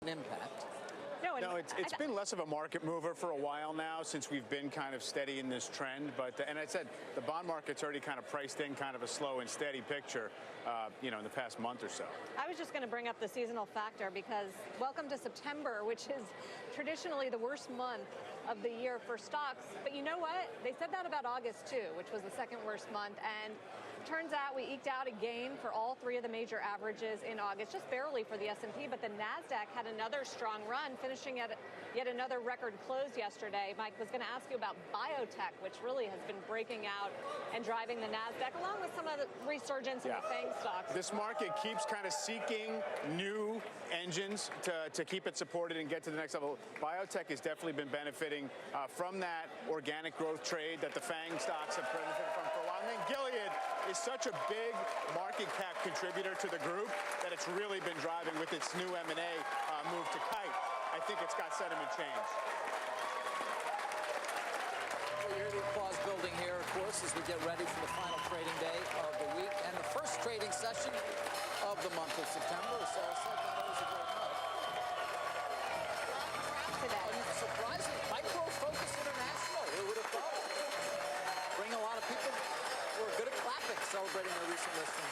impact. No, it's been less of a market mover for a while now, since we've been kind of steady in this trend. But and I said the bond market's already kind of priced in kind of a slow and steady picture, in the past month or so. I was just going to bring up the seasonal factor because welcome to September, which is traditionally the worst month of the year for stocks. But you know what? They said that about August too, which was the second worst month. And turns out we eked out a gain for all three of the major averages in August, just barely for the S&P, but the NASDAQ had another strong run, finishing at yet another record close yesterday. Mike was going to ask you about biotech, which really has been breaking out and driving the NASDAQ, along with some of the resurgence in the FANG stocks. This market keeps kind of seeking new engines to keep it supported and get to the next level. Biotech has definitely been benefiting from that organic growth trade that the FANG stocks have benefited from for a while. And then Gilead is such a big market cap contributor to the group that it's really been driving with its new M&A move to Kite. I think it's got sentiment change. We hear the applause building here, of course, as we get ready for the final trading day of the week and the first trading session of the month of September. So I said that was a great month. Surprising, micro-focus international. Who would have thought? Bring a lot of people who are good at clapping, celebrating their recent listing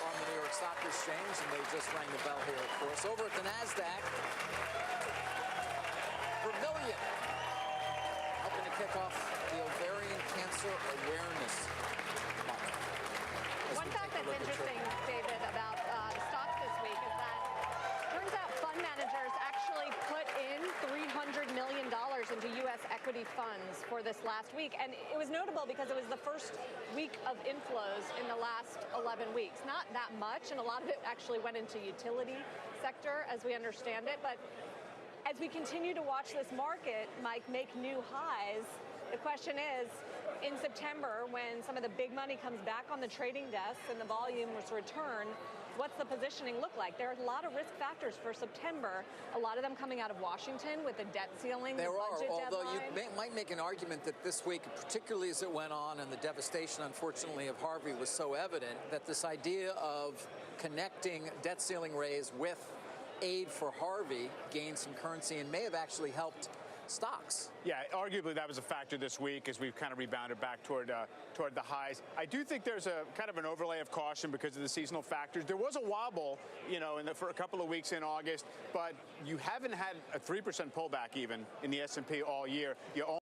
on the New York Stock Exchange, and they just rang the bell here, of course. Over at the NASDAQ, Vermillion helping to kick off the Ovarian Cancer Awareness month. One fact that's interesting, David, about stocks this week is that turns out fund managers actually put in $300 million into U.S. equity funds for this last week. And it was notable because it was the first week of inflows in the last 11 weeks. Not that much, and a lot of it actually went into utility sector, as we understand it. But as we continue to watch this market, Mike, make new highs, the question is, in September, when some of the big money comes back on the trading desks and the volumes return, what's the positioning look like? There are a lot of risk factors for September, a lot of them coming out of Washington with the debt ceiling, the budget deadline. Although you might make an argument that this week, particularly as it went on and the devastation, unfortunately, of Harvey was so evident, that this idea of connecting debt ceiling raise with aid for Harvey gained some currency and may have actually helped stocks. Yeah, arguably that was a factor this week as we've kind of rebounded back toward the highs. I do think there's a kind of an overlay of caution because of the seasonal factors. There was a wobble, for a couple of weeks in August, but you haven't had a 3% pullback even in the S&P all year. You